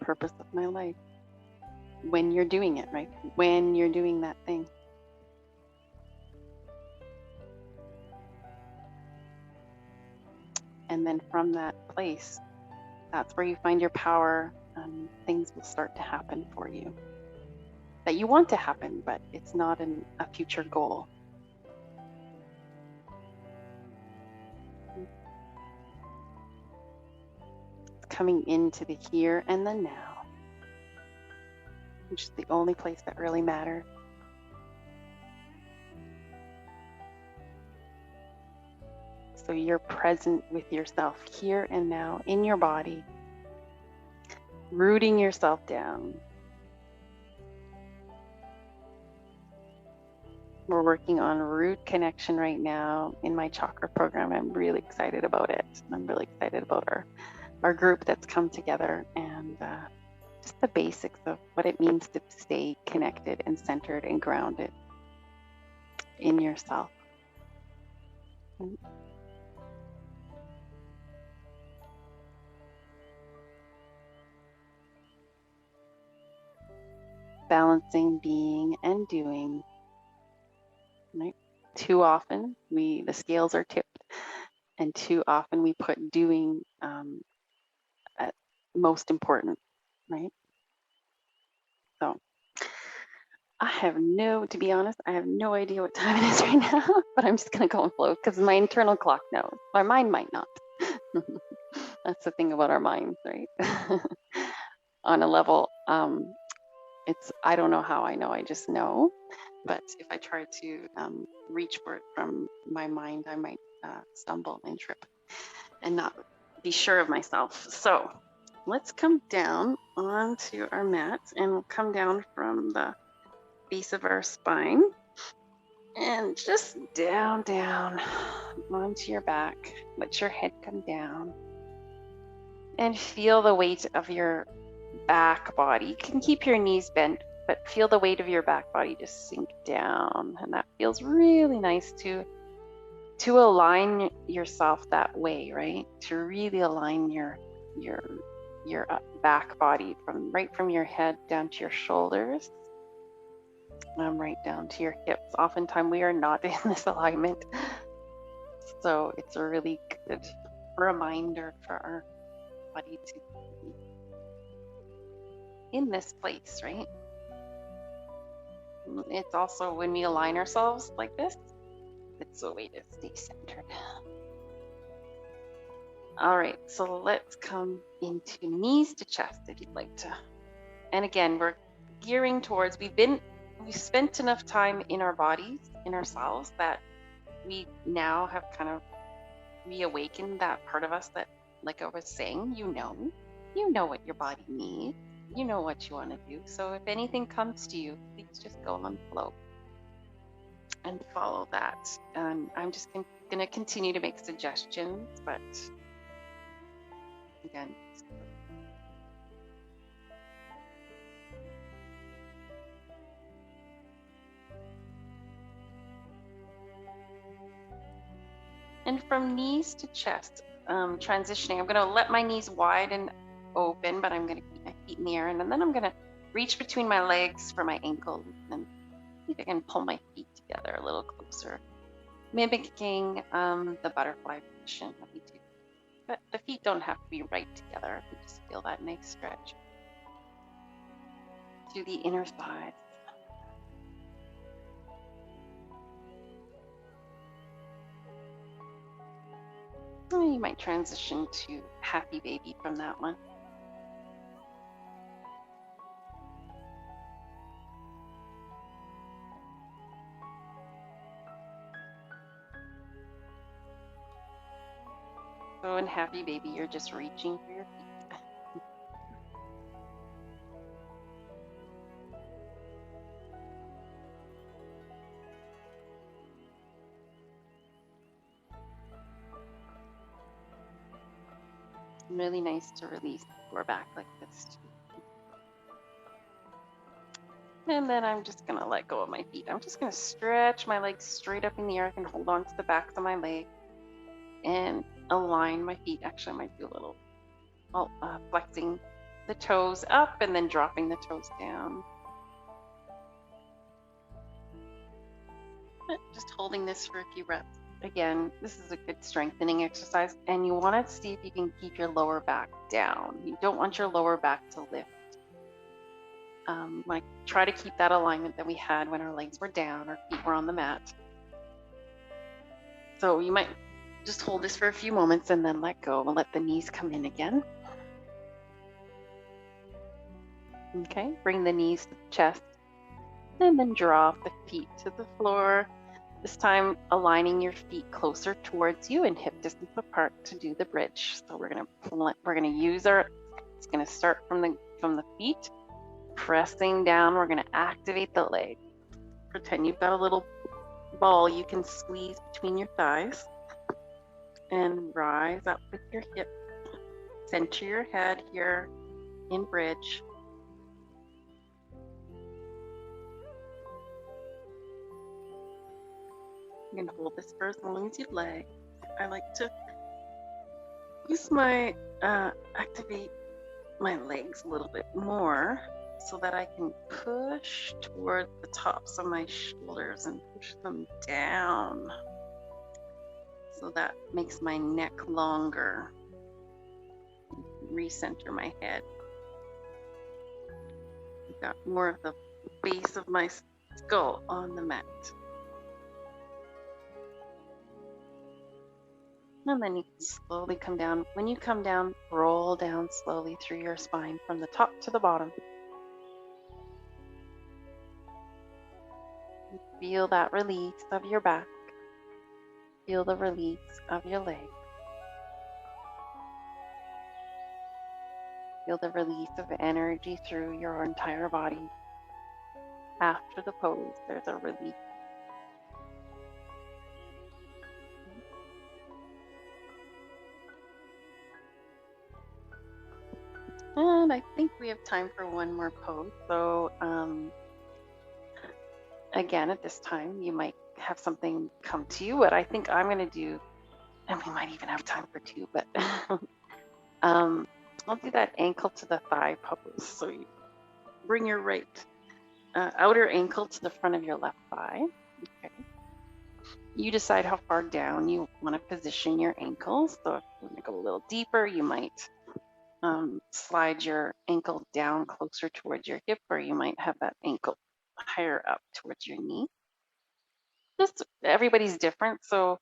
Purpose of my life. When you're doing it, right? When you're doing that thing. And then from that place, that's where you find your power, and things will start to happen for you that you want to happen, but it's not a future goal. It's coming into the here and the now, which is the only place that really matters. So you're present with yourself here and now in your body, rooting yourself down. We're working on root connection right now in my chakra program. I'm really excited about it. I'm really excited about our group that's come together, and just the basics of what it means to stay connected and centered and grounded in yourself. Balancing being and doing. Right? Too often the scales are tipped, and too often we put doing at most important, right? So to be honest, I have no idea what time it is right now, but I'm just gonna go and flow because my internal clock knows. My mind might not. That's the thing about our minds, right? On a level, I don't know how I know, I just know. But if I try to reach for it from my mind, I might stumble and trip and not be sure of myself. So let's come down onto our mat, and we'll come down from the base of our spine and just down onto your back. Let your head come down and feel the weight of your back body. You can keep your knees bent, but feel the weight of your back body just sink down, and that feels really nice to align yourself that way, right? To really align your back body from your head down to your shoulders, right down to your hips. Oftentimes we are not in this alignment, so it's a really good reminder for our body to be in this place, right? It's also when we align ourselves like this, it's a way to stay centered. All right, so let's come into knees to chest if you'd like to. And again, we're gearing towards, we've spent enough time in our bodies, in ourselves, that we now have kind of reawakened that part of us that, like I was saying, you know what your body needs, you know what you want to do. So if anything comes to you, please just go on flow and follow that. I'm just going to continue to make suggestions, but again, and from knees to chest, transitioning. I'm going to let my knees wide and open, but I'm going to keep my feet in the air, and then I'm going to reach between my legs for my ankles and see if I can pull my feet together a little closer, mimicking the butterfly position that we do. But the feet don't have to be right together. You just feel that nice stretch to the inner thighs. And you might transition to happy baby from that one. So in happy baby, you're just reaching for your feet. Really nice to release the lower back like this too. And then I'm just gonna let go of my feet. I'm just gonna stretch my legs straight up in the air. I can hold on to the backs of my leg and align my feet. Actually, I might do a little flexing the toes up and then dropping the toes down. Just holding this for a few reps. Again, this is a good strengthening exercise, and you want to see if you can keep your lower back down. You don't want your lower back to lift. Like try to keep that alignment that we had when our legs were down, our feet were on the mat. So you might just hold this for a few moments and then let go and let the knees come in again. Okay, bring the knees to the chest and then drop the feet to the floor. This time aligning your feet closer towards you and hip distance apart to do the bridge. So we're gonna use it's gonna start from the feet, pressing down. We're gonna activate the leg. Pretend you've got a little ball you can squeeze between your thighs and rise up with your hip. Center your head here in bridge. You can hold this for as long as you'd like. I like to use activate my legs a little bit more so that I can push toward the tops of my shoulders and push them down. So that makes my neck longer. Recenter my head. I've got more of the base of my skull on the mat. And then you can slowly come down. When you come down, roll down slowly through your spine from the top to the bottom. Feel that release of your back. Feel the release of your leg. Feel the release of energy through your entire body. After the pose, there's a release. And I think we have time for one more pose. So again, at this time, you might have something come to you. What I think I'm going to do, and we might even have time for two, but I'll do that ankle to the thigh pose. So you bring your right outer ankle to the front of your left thigh. Okay. You decide how far down you want to position your ankles. So if you want to go a little deeper, you might slide your ankle down closer towards your hip, or you might have that ankle higher up towards your knee. Just everybody's different, so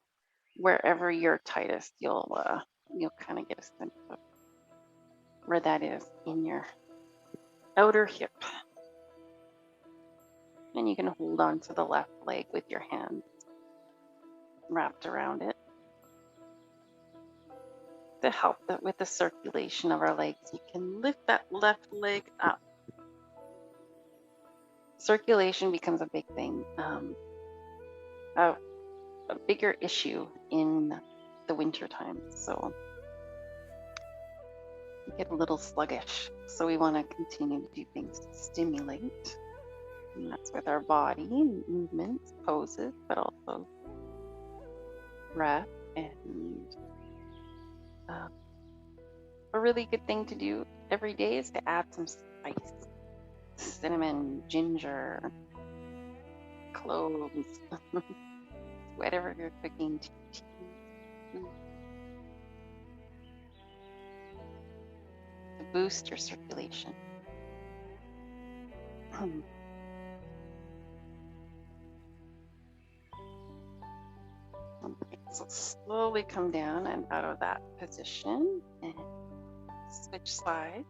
wherever you're tightest, you'll kind of get a sense of where that is in your outer hip. And you can hold on to the left leg with your hands wrapped around it to help with the circulation of our legs. You can lift that left leg up. Circulation becomes a big thing, a bigger issue in the winter time. So we get a little sluggish. So we want to continue to do things to stimulate. And that's with our body, movements, poses, but also breath and Uh, a really good thing to do every day is to add some spice, cinnamon, ginger, cloves, whatever you're cooking to boost your circulation. Okay, so slowly come down and out of that position and switch sides.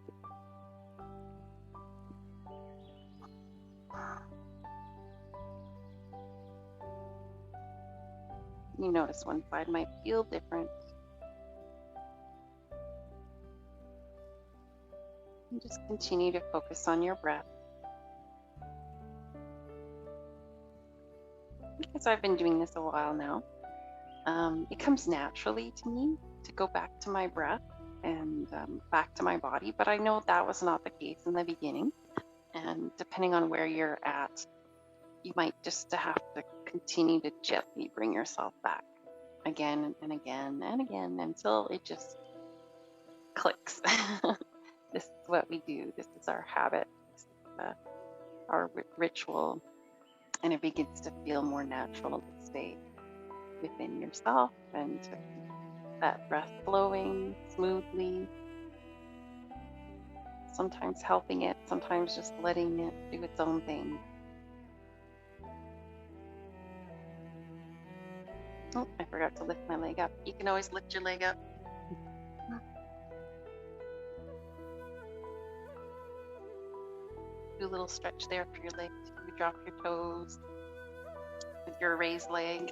You notice one side might feel different. And just continue to focus on your breath. Because I've been doing this a while now, it comes naturally to me to go back to my breath and back to my body. But I know that was not the case in the beginning. And depending on where you're at, you might just have to continue to gently bring yourself back again and again and again until it just clicks. This is what we do. This is our habit, our ritual, and it begins to feel more natural to stay within yourself and to keep that breath flowing smoothly. Sometimes helping it, sometimes just letting it do its own thing. Oh, I forgot to lift my leg up. You can always lift your leg up. Do a little stretch there for your legs. You drop your toes with your raised leg.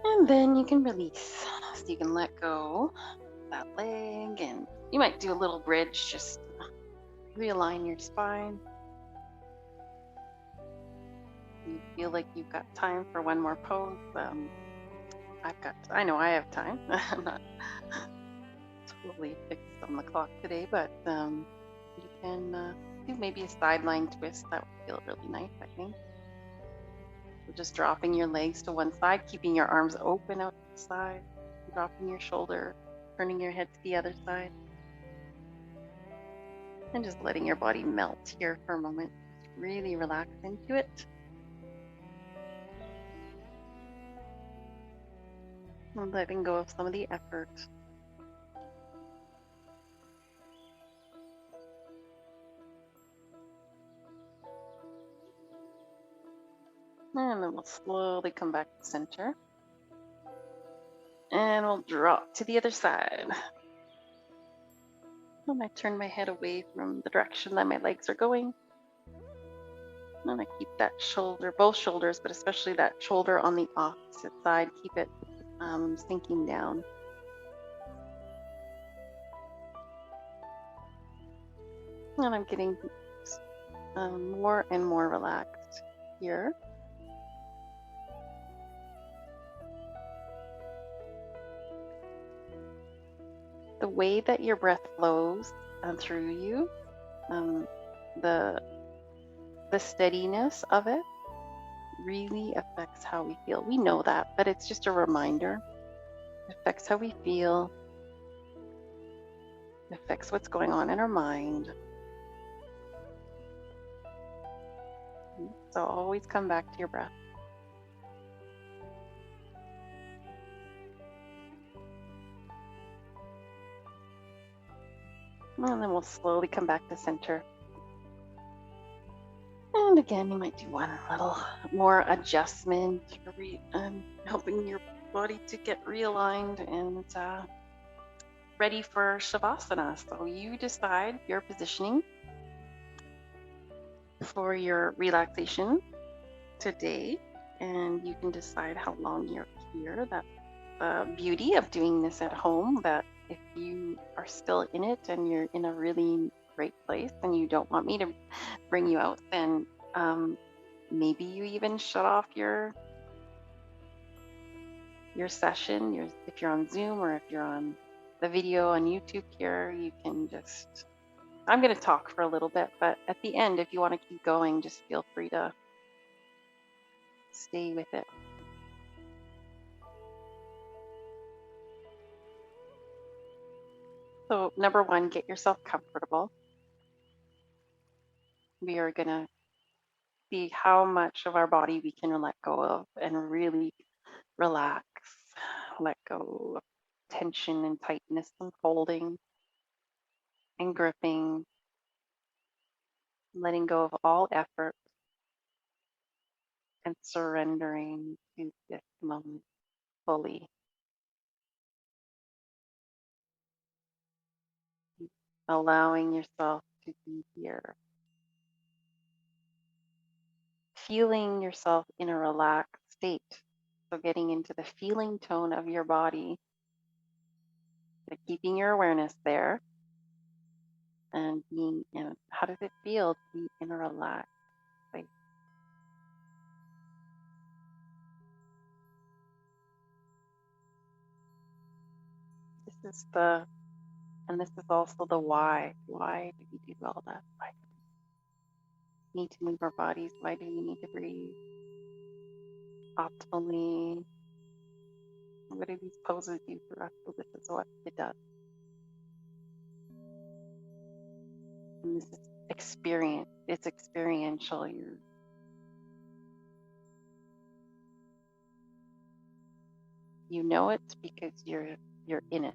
And then you can release. So you can let go of that leg, and you might do a little bridge, just realign your spine. You feel like you've got time for one more pose. I know I have time. I'm not totally fixed on the clock today, but you can do maybe a sideline twist. That would feel really nice, I think. So just dropping your legs to one side, keeping your arms open out to the side, dropping your shoulder, turning your head to the other side, and just letting your body melt here for a moment. Just really relax into it. And letting go of some of the effort. And then we'll slowly come back to center. And we'll drop to the other side. And I turn my head away from the direction that my legs are going. And I keep that shoulder, both shoulders, but especially that shoulder on the opposite side, keep it sinking down. And I'm getting more and more relaxed here. The way that your breath flows through you, the steadiness of it really affects how we feel. We know that, but it's just a reminder. It affects how we feel. It affects what's going on in our mind. So always come back to your breath. And then we'll slowly come back to center. And again, you might do one little more adjustment, helping your body to get realigned and ready for Shavasana. So you decide your positioning for your relaxation today, and you can decide how long you're here. That's the beauty of doing this at home, that if you are still in it and you're in a really great place and you don't want me to bring you out, then maybe you even shut off your session. If you're on Zoom or if you're on the video on YouTube here, you can just, I'm going to talk for a little bit, but at the end, if you want to keep going, just feel free to stay with it. So number one, get yourself comfortable. We are gonna see how much of our body we can let go of and really relax, let go of tension and tightness and holding and gripping, letting go of all effort and surrendering to this moment fully, allowing yourself to be here, feeling yourself in a relaxed state. So getting into the feeling tone of your body, but keeping your awareness there and being in how does it feel to be in a relaxed place? This is the and this is also the why. Why do we do all that? Why do we need to move our bodies? Why do we need to breathe optimally? What do these poses do for us? So this is what it does. And this is experience. It's experiential. You know it because you're in it.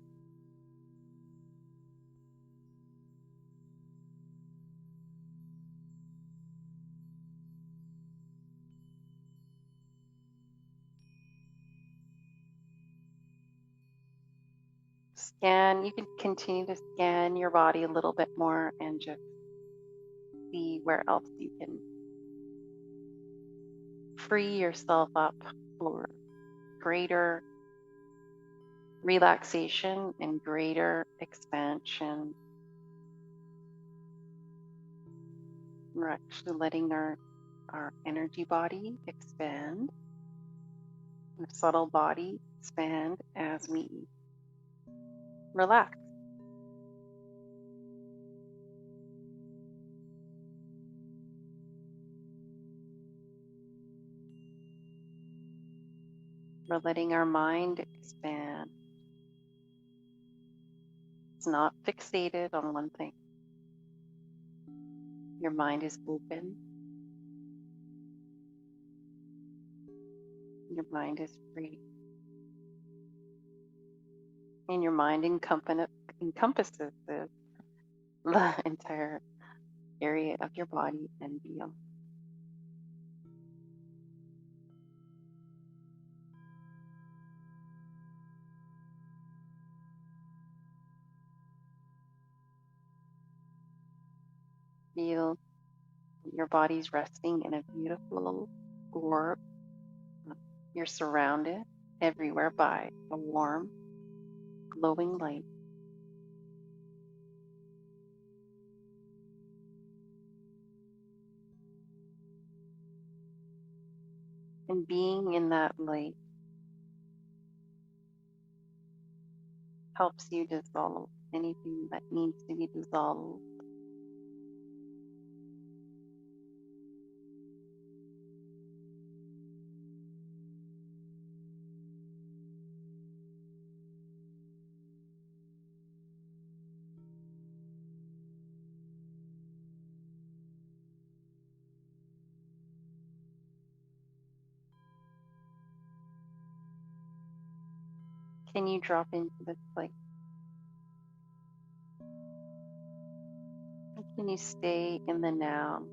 Scan, you can continue to scan your body a little bit more and just see where else you can free yourself up for greater relaxation and greater expansion. We're actually letting our energy body expand, our subtle body expand as we relax. We're letting our mind expand. It's not fixated on one thing. Your mind is open. Your mind is free. And your mind encompasses the entire area of your body and beyond. Feel your body's resting in a beautiful orb. You're surrounded everywhere by a warm, glowing light. And being in that light helps you dissolve anything that needs to be dissolved. Can you drop into this light? Can you stay in the now?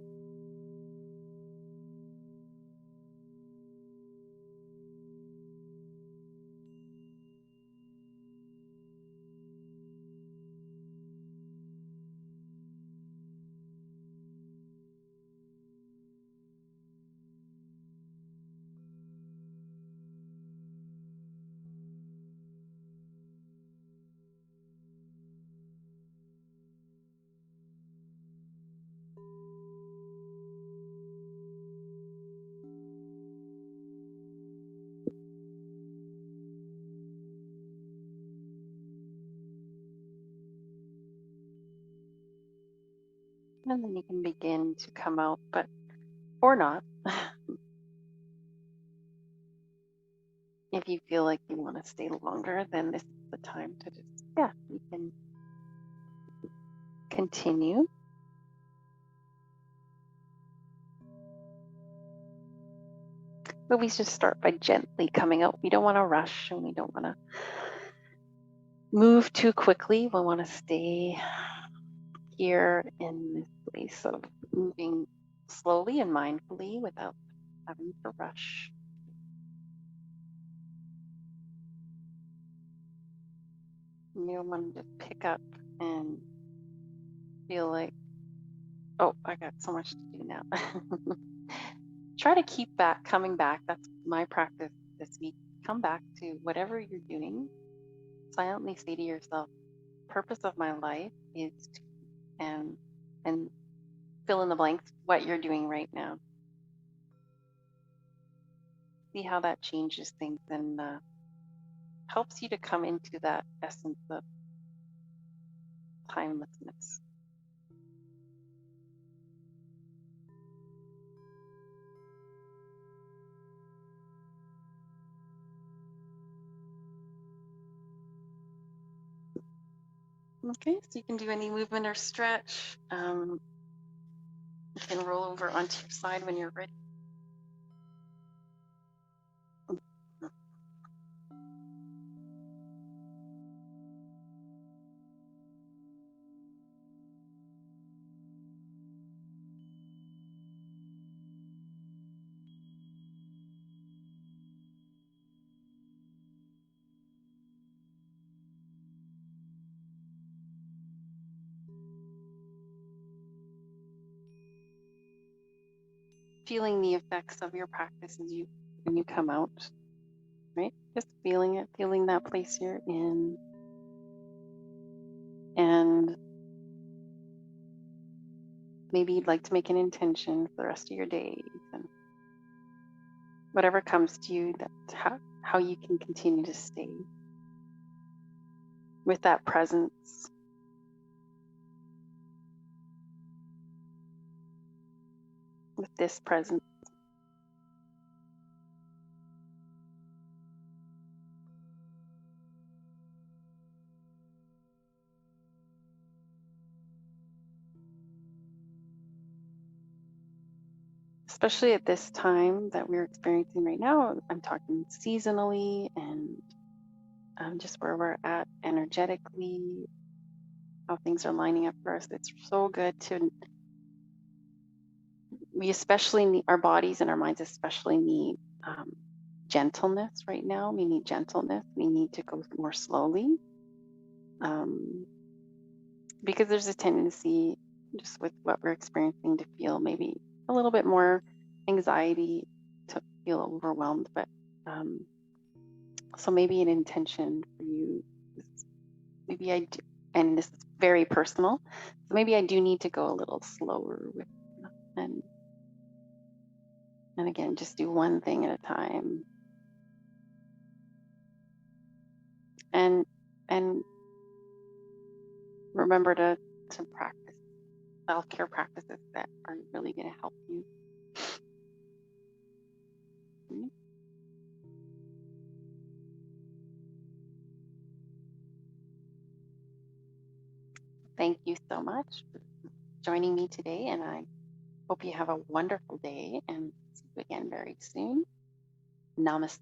And then you can begin to come out, but or not. If you feel like you want to stay longer, then this is the time to just, yeah, you can continue. But we just start by gently coming out. We don't want to rush and we don't want to move too quickly. We want to stay here in this place of moving slowly and mindfully without having to rush. You don't want to just pick up and feel like, oh, I got so much to do now. Try to keep coming back. That's my practice this week. Come back to whatever you're doing. Silently say to yourself, purpose of my life is to, and fill in the blanks what you're doing right now. See how that changes things and helps you to come into that essence of timelessness. Okay, so you can do any movement or stretch. You can roll over onto your side when you're ready. Feeling the effects of your practice when you come out, right? Just feeling it, feeling that place you're in. And maybe you'd like to make an intention for the rest of your days and whatever comes to you, that how you can continue to stay with that presence. With this presence. Especially at this time that we're experiencing right now, I'm talking seasonally and just where we're at energetically, how things are lining up for us. It's so good we especially need, our bodies and our minds especially need gentleness right now. We need gentleness. We need to go more slowly because there's a tendency just with what we're experiencing to feel maybe a little bit more anxiety, to feel overwhelmed. But so maybe an intention for you is maybe I do, and this is very personal, so maybe I do need to go a little slower with and again, just do one thing at a time. And remember to practice self-care practices that are really going to help you. Thank you so much for joining me today, and I hope you have a wonderful day and see you again very soon. Namaste.